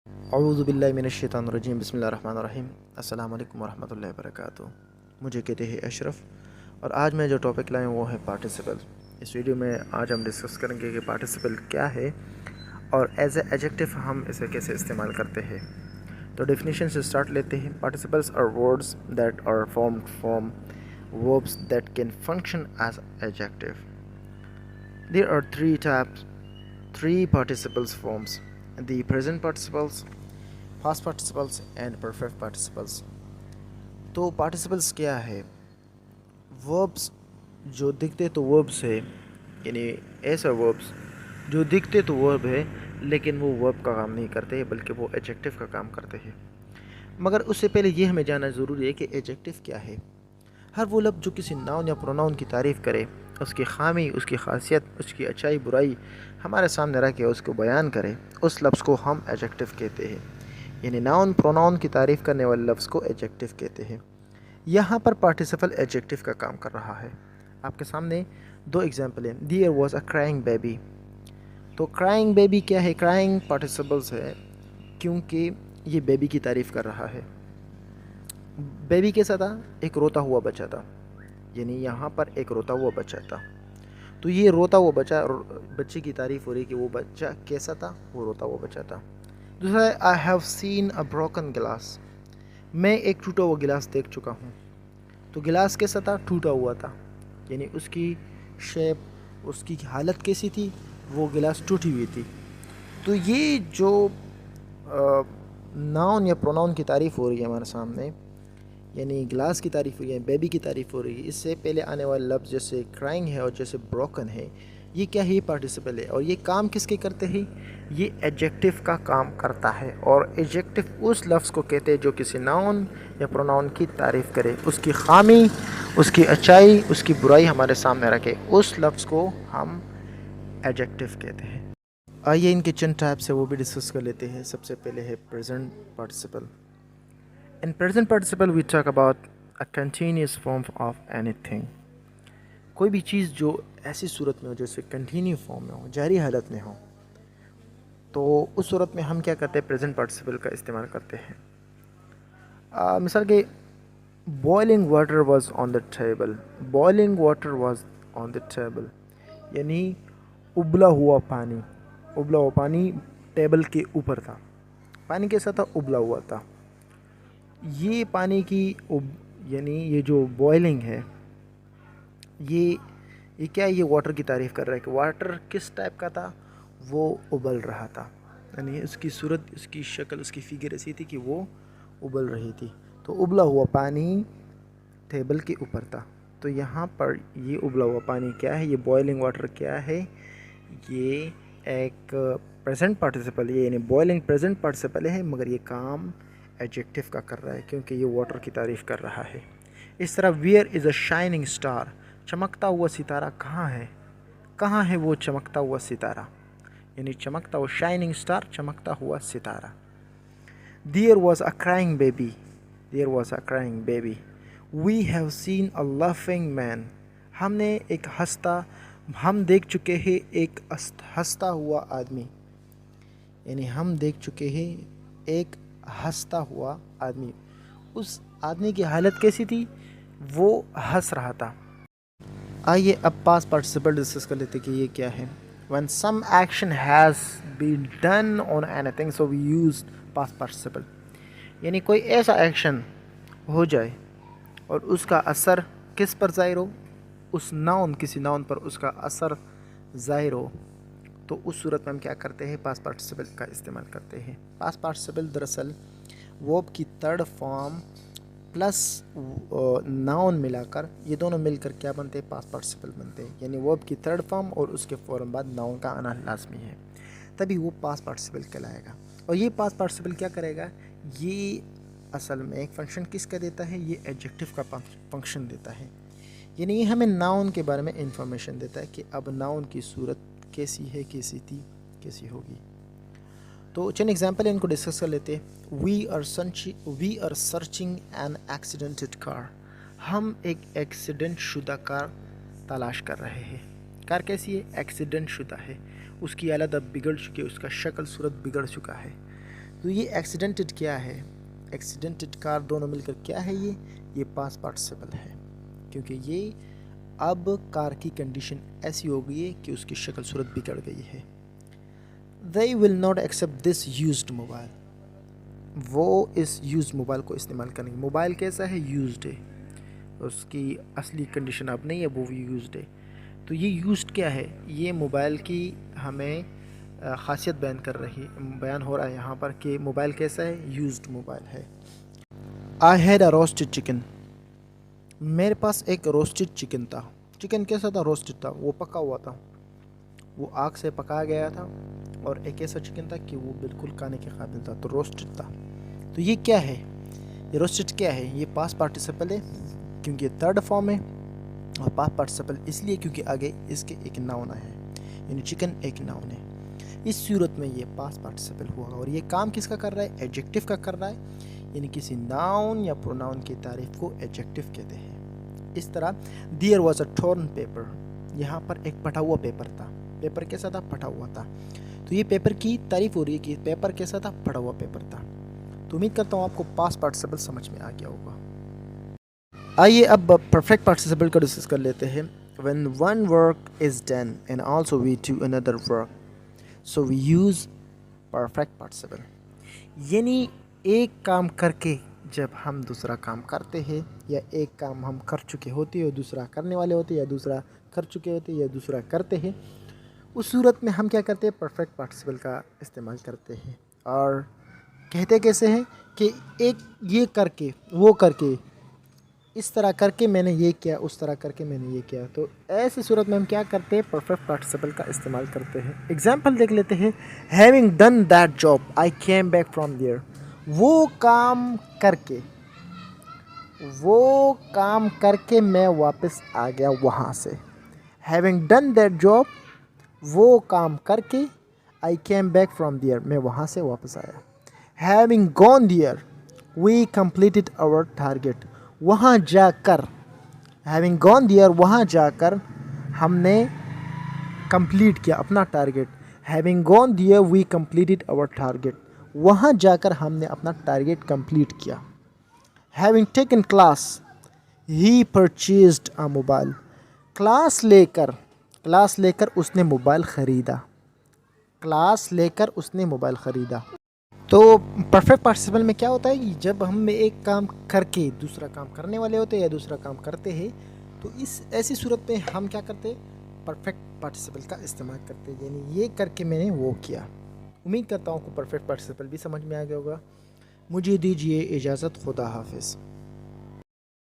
اعوذ باللہ من الشیطان الرجیم بسم اللہ الرحمن الرحیم السلام علیکم ورحمۃ اللہ وبرکاتہ۔ مجھے کہتے ہیں اشرف، اور آج میں جو ٹاپک لائے وہ ہے پارٹیسپل۔ اس ویڈیو میں آج ہم ڈسکس کریں گے کہ پارٹیسپل کیا ہے اور ایز اے ایڈجیکٹو ہم اسے کیسے استعمال کرتے ہیں۔ تو ڈیفینیشن سے سٹارٹ لیتے ہیں۔ Participles are words that are formed from verbs that can function as adjective. There are three participles forms: the present participles, past participles and perfect participles. تو participles کیا ہے؟ verbs جو دکھتے تو verbs ہے، یعنی ایسا verbs جو دکھتے تو verb ہے لیکن وہ verb کا کام نہیں کرتے بلکہ وہ adjective کا کام کرتے ہیں۔ مگر اس سے پہلے یہ ہمیں جاننا ضروری ہے کہ adjective کیا ہے۔ ہر وہ لفظ جو کسی ناؤن یا پروناؤن کی تعریف کرے، اس کی خامی، اس کی خاصیت، اس کی اچھائی برائی ہمارے سامنے رکھ کے اس کو بیان کرے، اس لفظ کو ہم ایڈجیکٹو کہتے ہیں۔ یعنی ناؤن پروناؤن کی تعریف کرنے والے لفظ کو ایڈجیکٹو کہتے ہیں۔ یہاں پر پارٹیسپل ایڈجیکٹو کا کام کر رہا ہے۔ آپ کے سامنے دو ایگزامپل ہیں۔ There was a crying baby۔ تو crying baby کیا ہے؟ crying پارٹیسپلس ہے کیونکہ یہ بیبی کی تعریف کر رہا ہے۔ بیبی کیسا تھا؟ ایک روتا ہوا بچہ تھا، یعنی یہاں پر ایک روتا ہوا بچہ تھا۔ تو یہ روتا ہوا بچے کی تعریف ہو رہی کہ وہ بچہ کیسا تھا؟ وہ روتا ہوا بچہ تھا۔ دوسرا ہے I have seen a broken glass۔ میں ایک ٹوٹا ہوا گلاس دیکھ چکا ہوں۔ تو گلاس کیسا تھا؟ ٹوٹا ہوا تھا، یعنی اس کی شیپ، اس کی حالت کیسی تھی؟ وہ گلاس ٹوٹی ہوئی تھی۔ تو یہ جو ناؤن یا پروناؤن کی تعریف ہو رہی ہے ہمارے سامنے، یعنی گلاس کی تعریف ہو رہی ہے، بیبی کی تعریف ہو رہی ہے، اس سے پہلے آنے والے لفظ جیسے کرائنگ ہے اور جیسے بروکن ہے، یہ کیا ہے؟ یہ پارٹیسپل ہے۔ اور یہ کام کس کے کرتے ہیں؟ یہ ایڈجیکٹو کا کام کرتا ہے، اور ایڈجیکٹو اس لفظ کو کہتے ہیں جو کسی ناؤن یا پروناؤن کی تعریف کرے، اس کی خامی، اس کی اچھائی، اس کی برائی ہمارے سامنے رکھے، اس لفظ کو ہم ایڈجیکٹو کہتے ہیں۔ آئیے ان کے چند ٹائپس ہے وہ بھی ڈسکس کر لیتے ہیں۔ سب سے پہلے ہے present participle. In present participle we talk about a continuous form of anything۔ کوئی بھی چیز جو ایسی صورت میں ہو جیسے کنٹینیو فارم میں ہو، جاری حالت میں ہو، تو اس صورت میں ہم کیا کرتے ہیں؟ پریزنٹ پارٹیسپل کا استعمال کرتے ہیں۔ مثال کے boiling water was on the table۔ boiling water was on the table یعنی ابلا ہوا پانی، ابلا ہوا پانی ٹیبل کے اوپر تھا۔ پانی کیسا تھا؟ ابلا ہوا تھا۔ یہ پانی کی یعنی یہ جو بوائلنگ ہے، یہ کیا ہے؟ یہ واٹر کی تعریف کر رہا ہے کہ واٹر کس ٹائپ کا تھا؟ وہ ابل رہا تھا، یعنی اس کی صورت، اس کی شکل، اس کی فگر ایسی تھی کہ وہ ابل رہی تھی۔ تو ابلا ہوا پانی ٹیبل کے اوپر تھا۔ تو یہاں پر یہ ابلا ہوا پانی کیا ہے؟ یہ بوائلنگ واٹر کیا ہے؟ یہ ایک پریزنٹ پارٹیسپل ہے، یعنی بوائلنگ پریزنٹ پارٹیسپل ہے، مگر یہ کام ایڈجیکٹو کا کر رہا ہے کیونکہ یہ واٹر کی تعریف کر رہا ہے۔ اس طرح where is a shining star. چمکتا ہوا ستارہ کہاں ہے؟ کہاں ہے وہ چمکتا ہوا ستارہ؟ یعنی چمکتا ہوا، شائننگ اسٹار، چمکتا ہوا ستارہ۔ There was a crying baby۔ There was a crying baby۔ We have seen a laughing man۔ ہم نے ایک ہم دیکھ چکے ہیں ایک ہنستا ہوا آدمی، یعنی ہم دیکھ چکے ہیں ایک ہنستا ہوا آدمی۔ اس آدمی کی حالت کیسی تھی؟ وہ ہنس رہا تھا۔ آئیے اب پاسٹ پارٹیسپل ڈسکس کر لیتے کہ یہ کیا ہے۔ When some action has been done on anything so we use past participle۔ یعنی کوئی ایسا ایکشن ہو جائے اور اس کا اثر کس پر ظاہر ہو؟ اس ناؤن، کسی ناؤن پر اس کا اثر ظاہر ہو، تو اس صورت میں ہم کیا کرتے ہیں؟ پاسٹ پارٹیسپل کا استعمال کرتے ہیں۔ پاسٹ پارٹیسپل دراصل ورب کی تھرڈ فارم پلس ناؤن ملا کر، یہ دونوں مل کر کیا بنتے ہیں؟ پاسٹ پارٹیسپل بنتے ہیں، یعنی ورب کی تھرڈ فارم اور اس کے فوراً بعد ناؤن کا آنا لازمی ہے، تبھی وہ پاسٹ پارٹیسپل کہلائے گا۔ اور یہ پاسٹ پارٹیسپل کیا کرے گا؟ یہ اصل میں ایک فنکشن کس کا دیتا ہے؟ یہ ایڈجیکٹو کا فنکشن دیتا ہے، یعنی یہ ہمیں ناؤن کے بارے میں انفارمیشن دیتا ہے کہ اب ناؤن کی صورت کیسی ہے، کیسی تھی، کیسی ہوگی۔ تو چند ایگزامپل ان کو ڈسکس کر لیتے ہیں۔ وی آر سرچنگ این ایکسیڈنٹڈ کار۔ ہم ایک ایکسیڈنٹ شدہ کار تلاش کر رہے ہیں۔ کار کیسی ہے؟ ایکسیڈنٹ شدہ ہے، اس کی حالت اب بگڑ چکی ہے، اس کا شکل صورت بگڑ چکا ہے۔ تو یہ ایکسیڈنٹڈ کیا ہے؟ ایکسیڈنٹڈ کار دونوں مل کر کیا ہے؟ یہ پاس پارٹیسپل ہے، کیونکہ یہ اب کار کی کنڈیشن ایسی ہو گئی ہے کہ اس کی شکل صورت بگڑ گئی ہے۔ They will not accept this used mobile. وہ اس یوزڈ موبائل کو استعمال کریں گے۔ موبائل کیسا ہے؟ یوزڈ ہے، اس کی اصلی کنڈیشن اب نہیں ہے، وہ بھی یوزڈ ہے۔ تو یہ یوزڈ کیا ہے؟ یہ موبائل کی ہمیں خاصیت بیان ہو رہا ہے یہاں پر کہ موبائل کیسا ہے؟ یوزڈ موبائل ہے۔ I had a roasted chicken. میرے پاس ایک روسٹڈ چکن تھا۔ چکن کیسا تھا؟ روسٹڈ تھا، وہ پکا ہوا تھا، وہ آگ سے پکایا گیا تھا، اور ایک ایسا چکن تھا کہ وہ بالکل کھانے کے قابل تھا، تو روسٹڈ تھا۔ تو یہ کیا ہے؟ یہ روسٹڈ کیا ہے؟ یہ پاس پارٹیسپل ہے کیونکہ یہ تھرڈ فارم ہے، اور پاس پارٹیسپل اس لیے کیونکہ آگے اس کے ایک ناؤن ہے، یعنی چکن ایک ناؤن ہے۔ اس صورت میں یہ پاس پارٹیسپل ہوا، اور یہ کام کس کا کر رہا ہے؟ ایڈجیکٹو کا کر رہا ہے، یعنی کسی ناؤن یا پروناؤن کی تعریف کو ایڈجیکٹو کہتے ہیں۔ اس طرح there was a torn paper, یہاں پر ایک پھٹا ہوا پیپر تھا۔ پیپر کیسا تھا؟ پھٹا ہوا تھا۔ تو یہ پیپر کی تعریف ہو رہی ہے کہ پیپر کیسا تھا؟ پھٹا ہوا پیپر تھا۔ تو امید کرتا ہوں آپ کو پاس پارٹیسپل سمجھ میں آ گیا ہوگا۔ آئیے اب پرفیکٹ پارٹیسپل کو ڈسکس کر لیتے ہیں۔ when one work is done and also we do another work, so we use perfect participle. یعنی ایک کام کر کے جب ہم دوسرا کام کرتے ہیں، یا ایک کام ہم کر چکے ہوتے ہیں اور دوسرا کرنے والے ہوتے ہیں، یا دوسرا کر چکے ہوتے ہیں یا دوسرا کرتے ہیں، اس صورت میں ہم کیا کرتے ہیں؟ پرفیکٹ پارٹیسپل کا استعمال کرتے ہیں۔ اور کہتے کیسے ہیں کہ ایک یہ کر کے، وہ کر کے، اس طرح کر کے میں نے یہ کیا، اس طرح کر کے میں نے یہ کیا، تو ایسی صورت میں ہم کیا کرتے ہیں؟ پرفیکٹ پارٹیسپل کا استعمال کرتے ہیں۔ ایگزامپل دیکھ لیتے ہیں۔ Having done that job I came back from there, وہ کام کر کے میں واپس آ گیا وہاں سے۔ ہیونگ ڈن دیٹ جاب، وہ کام کر کے، I came back from there, میں وہاں سے واپس آیا۔ Having gone there we completed our target, وہاں جا کر، ہیونگ گون دیئر وہاں جا کر ہم نے کمپلیٹ کیا اپنا target. Having gone there we completed our target, وہاں جا کر ہم نے اپنا ٹارگیٹ کمپلیٹ کیا۔ Having taken class he purchased a mobile, class لے کر اس نے موبائل خریدا، تو پرفیکٹ پارٹیسپل میں کیا ہوتا ہے؟ جب ہم ایک کام کر کے دوسرا کام کرنے والے ہوتے ہیں یا دوسرا کام کرتے ہیں، تو اس ایسی صورت میں ہم کیا کرتے ہیں؟ پرفیکٹ پارٹیسپل کا استعمال کرتے ہیں، یعنی یہ کر کے میں نے وہ کیا۔ امید کرتا ہوں کہ پرفیکٹ پارٹیسپل بھی سمجھ میں آ گیا ہوگا۔ مجھے دیجیے اجازت، خدا حافظ۔